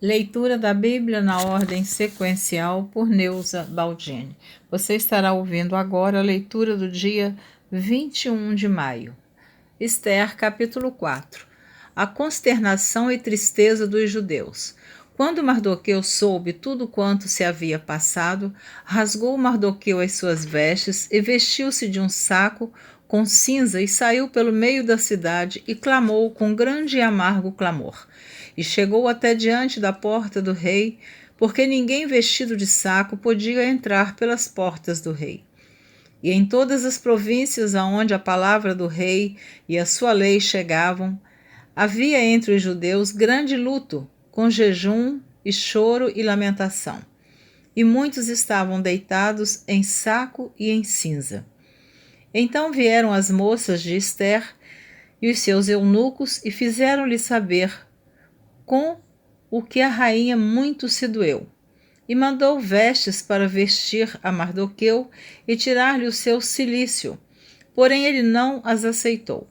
Leitura da Bíblia na ordem sequencial por Neuza Baldini. Você estará ouvindo agora a leitura do dia 21 de maio. Esther, capítulo 4. A consternação e tristeza dos judeus. Quando Mardoqueu soube tudo quanto se havia passado, rasgou Mardoqueu as suas vestes e vestiu-se de um saco com cinza e saiu pelo meio da cidade e clamou com grande e amargo clamor. E chegou até diante da porta do rei, porque ninguém vestido de saco podia entrar pelas portas do rei. E em todas as províncias aonde a palavra do rei e a sua lei chegavam, havia entre os judeus grande luto, com jejum e choro e lamentação. E muitos estavam deitados em saco e em cinza. Então vieram as moças de Esther e os seus eunucos e fizeram-lhe saber com o que a rainha muito se doeu. E mandou vestes para vestir a Mardoqueu e tirar-lhe o seu cilício, porém ele não as aceitou.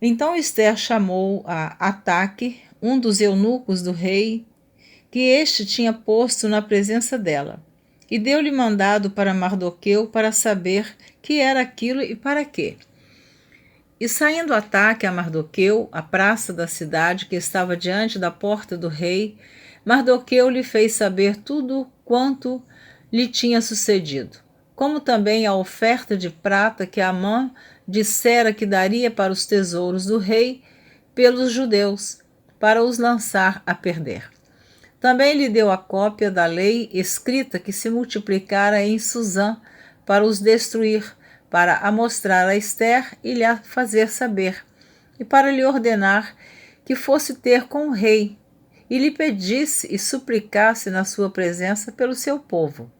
Então Esther chamou a Ataque, um dos eunucos do rei, que este tinha posto na presença dela, e deu-lhe mandado para Mardoqueu para saber que era aquilo e para quê. E saindo Ataque a Mardoqueu, à praça da cidade que estava diante da porta do rei, Mardoqueu lhe fez saber tudo quanto lhe tinha sucedido, como também a oferta de prata que Amã dissera que daria para os tesouros do rei pelos judeus, para os lançar a perder. Também lhe deu a cópia da lei escrita que se multiplicara em Susã para os destruir, para a mostrar a Esther e lhe a fazer saber, e para lhe ordenar que fosse ter com o rei, e lhe pedisse e suplicasse na sua presença pelo seu povo.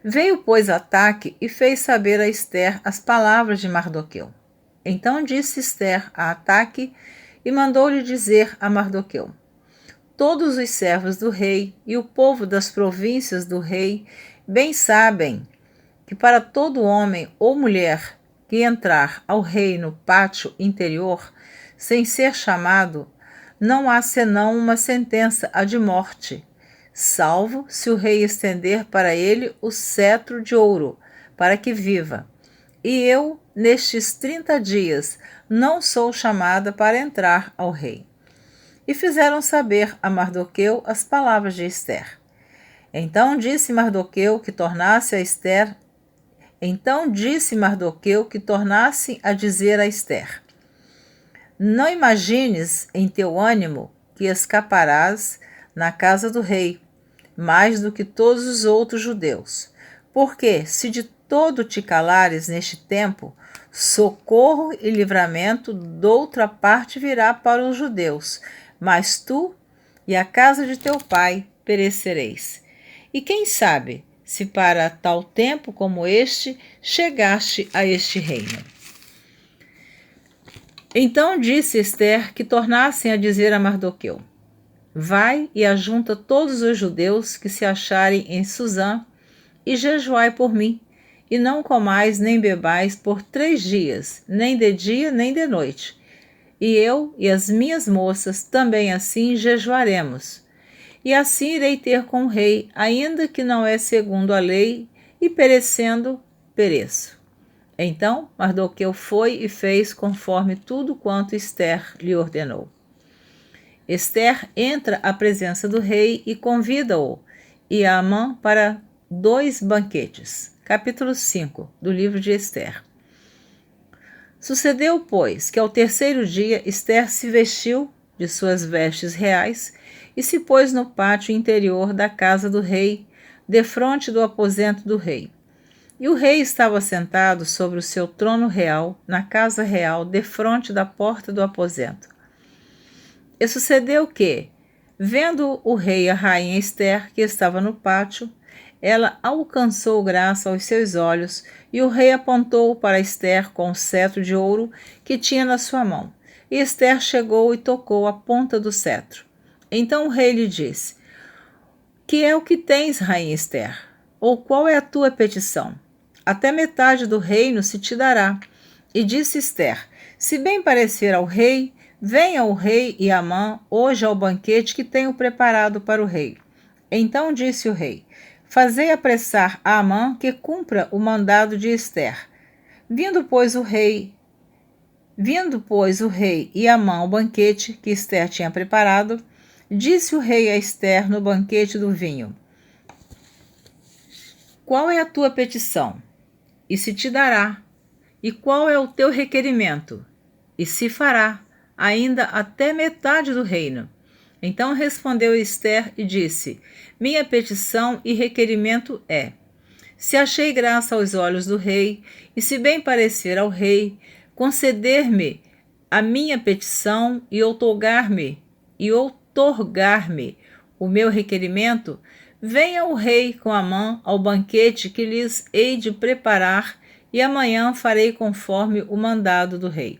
Veio, pois, Ataque e fez saber a Esther as palavras de Mardoqueu. Então disse Esther a Ataque e mandou-lhe dizer a Mardoqueu: todos os servos do rei e o povo das províncias do rei bem sabem que para todo homem ou mulher que entrar ao rei no pátio interior, sem ser chamado, não há senão uma sentença a de morte, salvo se o rei estender para ele o cetro de ouro, para que viva. E eu, nestes 30 dias, não sou chamada para entrar ao rei. E fizeram saber a Mardoqueu as palavras de Esther. Então disse Mardoqueu que tornasse a dizer a Esther: não imagines em teu ânimo que escaparás na casa do rei, mais do que todos os outros judeus. Porque, se de todo te calares neste tempo, socorro e livramento doutra parte virá para os judeus, mas tu e a casa de teu pai perecereis. E quem sabe se para tal tempo como este chegaste a este reino. Então disse Esther que tornassem a dizer a Mardoqueu: vai e ajunta todos os judeus que se acharem em Susã e jejuai por mim, e não comais nem bebais por 3 dias, nem de dia nem de noite. E eu e as minhas moças também assim jejuaremos. E assim irei ter com o rei, ainda que não é segundo a lei, e perecendo, pereço. Então Mardoqueu foi e fez conforme tudo quanto Esther lhe ordenou. Esther entra à presença do rei e convida-o e a Amã para 2 banquetes. Capítulo 5 do livro de Esther. Sucedeu, pois, que ao 3º dia Esther se vestiu de suas vestes reais e se pôs no pátio interior da casa do rei, defronte do aposento do rei. E o rei estava sentado sobre o seu trono real, na casa real, defronte da porta do aposento. E sucedeu que, vendo o rei e a rainha Esther, que estava no pátio, ela alcançou graça aos seus olhos, e o rei apontou para Esther com o cetro de ouro que tinha na sua mão. E Esther chegou e tocou a ponta do cetro. Então o rei lhe disse: que é o que tens, rainha Esther? Ou qual é a tua petição? Até metade do reino se te dará. E disse Esther: se bem parecer ao rei, venha o rei e Amã hoje ao banquete que tenho preparado para o rei. Então disse o rei: fazei apressar a Amã que cumpra o mandado de Ester. Vindo, pois, o rei e Amã ao banquete que Ester tinha preparado, disse o rei a Ester no banquete do vinho: qual é a tua petição? E se te dará. E qual é o teu requerimento? E se fará, ainda até metade do reino. Então respondeu Ester e disse: minha petição e requerimento é: se achei graça aos olhos do rei, e se bem parecer ao rei, conceder-me a minha petição e outorgar-me o meu requerimento, venha o rei com Amã ao banquete que lhes hei de preparar, e amanhã farei conforme o mandado do rei.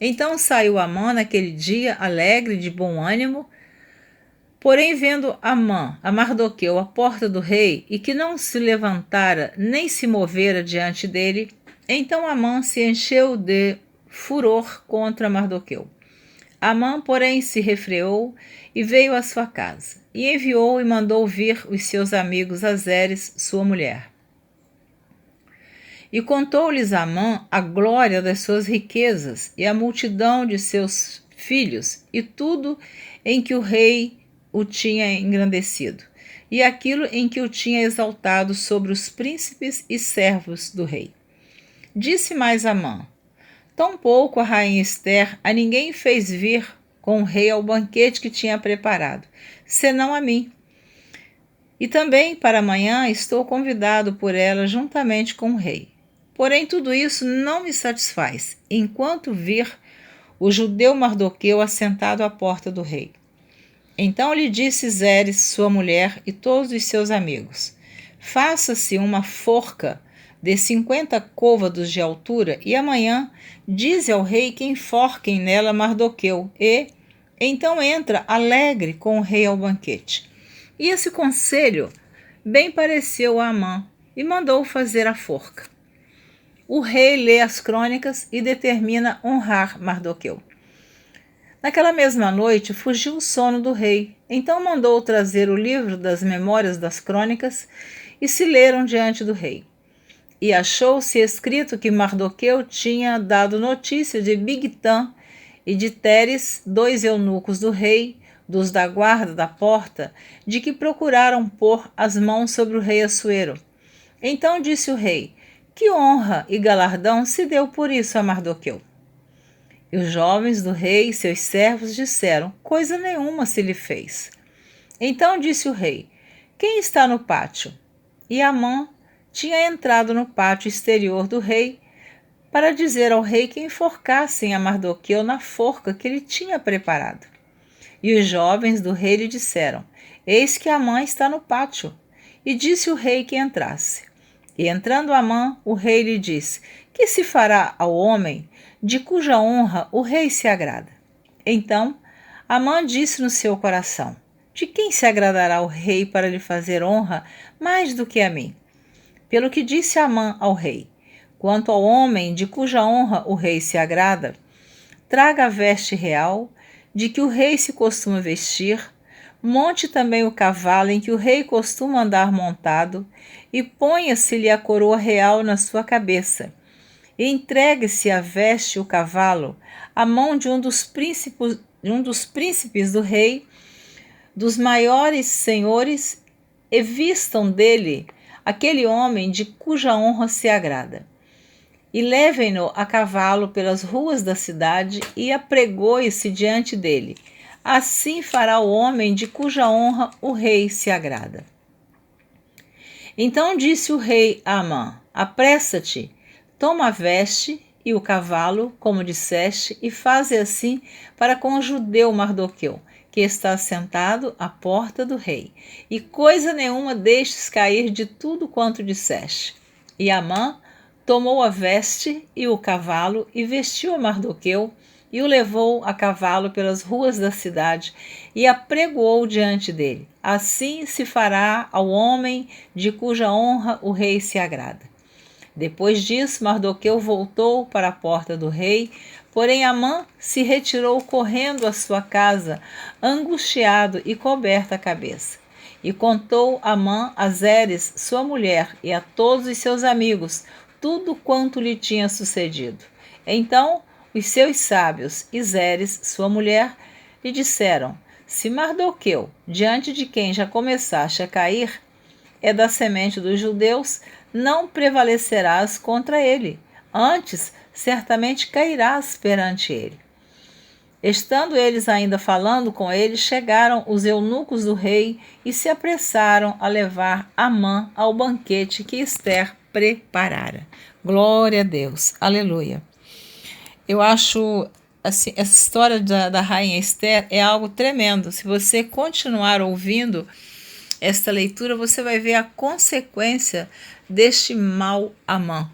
Então saiu Amã naquele dia alegre, de bom ânimo. Porém, vendo Amã a Mardoqueu à porta do rei, e que não se levantara nem se movera diante dele, então Amã se encheu de furor contra Mardoqueu. Amã, porém, se refreou e veio à sua casa, e enviou e mandou vir os seus amigos a Zeres, sua mulher. E contou-lhes Amã a glória das suas riquezas e a multidão de seus filhos, e tudo em que o rei o tinha engrandecido, e aquilo em que o tinha exaltado sobre os príncipes e servos do rei. Disse mais Amã: tampouco a rainha Ester a ninguém fez vir com o rei ao banquete que tinha preparado, senão a mim. E também para amanhã estou convidado por ela juntamente com o rei. Porém, tudo isso não me satisfaz, enquanto vir o judeu Mardoqueu assentado à porta do rei. Então lhe disse Zeres, sua mulher, e todos os seus amigos: faça-se uma forca de 50 côvados de altura, e amanhã dize ao rei que enforquem nela Mardoqueu, e então entra alegre com o rei ao banquete. E esse conselho bem pareceu a Amã, e mandou fazer a forca. O rei lê as crônicas e determina honrar Mardoqueu. Naquela mesma noite fugiu o sono do rei, então mandou trazer o livro das memórias das crônicas e se leram diante do rei. E achou-se escrito que Mardoqueu tinha dado notícia de Bigtã e de Teres, 2 eunucos do rei, dos da guarda da porta, de que procuraram pôr as mãos sobre o rei Assuero. Então disse o rei: que honra e galardão se deu por isso a Mardoqueu? E os jovens do rei e seus servos disseram: coisa nenhuma se lhe fez. Então disse o rei: quem está no pátio? E Amã tinha entrado no pátio exterior do rei para dizer ao rei que enforcassem a Mardoqueu na forca que ele tinha preparado. E os jovens do rei lhe disseram: eis que Amã está no pátio. E disse o rei que entrasse. E entrando Amã, o rei lhe disse: que se fará ao homem de cuja honra o rei se agrada? Então Amã disse no seu coração: de quem se agradará o rei para lhe fazer honra mais do que a mim? Pelo que disse Amã ao rei: quanto ao homem de cuja honra o rei se agrada, traga a veste real de que o rei se costuma vestir, monte também o cavalo em que o rei costuma andar montado, e ponha-se-lhe a coroa real na sua cabeça, e entregue-se a veste e o cavalo à mão de um dos príncipes do rei, dos maiores senhores, e vistam dele aquele homem de cuja honra se agrada. E levem-no a cavalo pelas ruas da cidade, e apregoe-se diante dele. Assim fará o homem de cuja honra o rei se agrada. Então disse o rei a Amã: apressa-te, toma a veste e o cavalo, como disseste, e faze assim para com o judeu Mardoqueu, que está sentado à porta do rei, e coisa nenhuma deixes cair de tudo quanto disseste. E Amã tomou a veste e o cavalo, e vestiu a Mardoqueu, e o levou a cavalo pelas ruas da cidade, e apregoou diante dele. Assim se fará ao homem de cuja honra o rei se agrada. Depois disso, Mardoqueu voltou para a porta do rei, porém Amã se retirou correndo à sua casa, angustiado e coberto a cabeça. E contou Amã a Zeres, sua mulher, e a todos os seus amigos, tudo quanto lhe tinha sucedido. Então os seus sábios e Zeres, sua mulher, lhe disseram: se Mardoqueu, diante de quem já começaste a cair, é da semente dos judeus, não prevalecerás contra ele. Antes, certamente cairás perante ele. Estando eles ainda falando com ele, chegaram os eunucos do rei e se apressaram a levar Amã ao banquete que Ester preparara. Glória a Deus. Aleluia. Eu acho assim, essa história da rainha Ester é algo tremendo. Se você continuar ouvindo esta leitura, você vai ver a consequência deste mau Amã.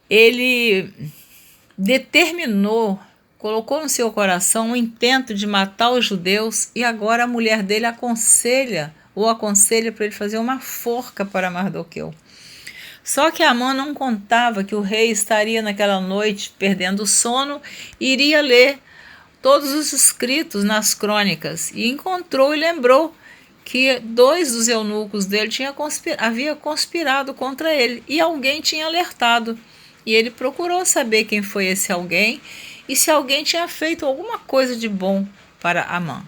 Ele determinou, colocou no seu coração o intento de matar os judeus e agora a mulher dele aconselha para ele fazer uma forca para Mardoqueu. Só que Amã não contava que o rei estaria naquela noite perdendo o sono e iria ler todos os escritos nas crônicas e encontrou e lembrou que 2 dos eunucos dele havia conspirado contra ele e alguém tinha alertado. E ele procurou saber quem foi esse alguém e se alguém tinha feito alguma coisa de bom para Amã.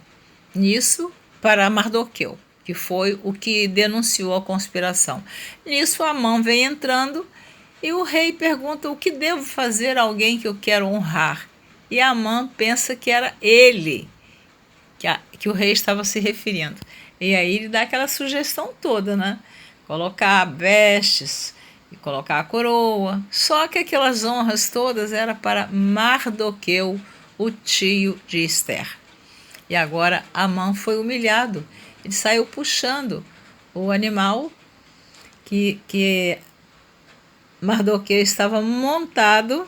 Nisso, para Mardoqueu, que foi o que denunciou a conspiração. Nisso, Amã vem entrando e o rei pergunta: o que devo fazer a alguém que eu quero honrar? E Amã pensa que era ele que o rei estava se referindo. E aí ele dá aquela sugestão toda, né? Colocar vestes e colocar a coroa. Só que aquelas honras todas eram para Mardoqueu, o tio de Ester. E agora Amã foi humilhado. Ele saiu puxando o animal que Mardoqueu estava montado.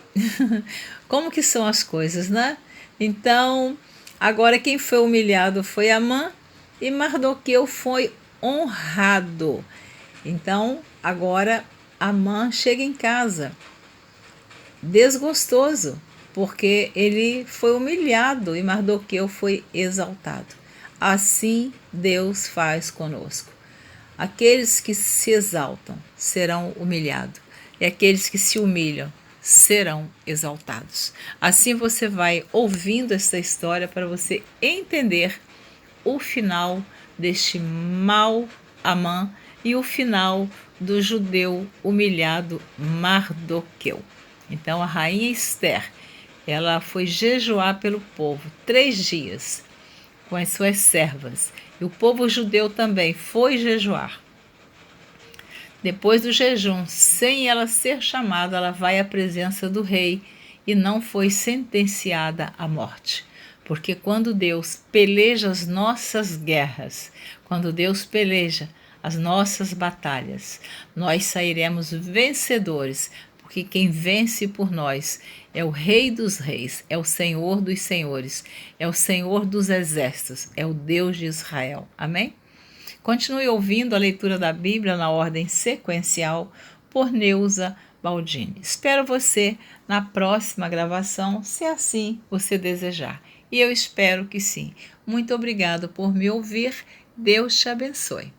Como que são as coisas, né? Então, agora quem foi humilhado foi Amã e Mardoqueu foi honrado. Então, agora Amã chega em casa desgostoso, porque ele foi humilhado e Mardoqueu foi exaltado. Assim Deus faz conosco. Aqueles que se exaltam serão humilhados, e aqueles que se humilham serão exaltados. Assim você vai ouvindo essa história para você entender o final deste mau Amã e o final do judeu humilhado Mardoqueu. Então a rainha Ester, ela foi jejuar pelo povo 3 dias com as suas servas. E o povo judeu também foi jejuar. Depois do jejum, sem ela ser chamada, ela vai à presença do rei e não foi sentenciada à morte. Porque quando Deus peleja as nossas guerras, quando Deus peleja as nossas batalhas, nós sairemos vencedores, porque quem vence por nós é o Rei dos Reis, é o Senhor dos Senhores, é o Senhor dos Exércitos, é o Deus de Israel. Amém? Continue ouvindo a leitura da Bíblia na ordem sequencial por Neuza Baldini. Espero você na próxima gravação, se assim você desejar. E eu espero que sim. Muito obrigado por me ouvir. Deus te abençoe.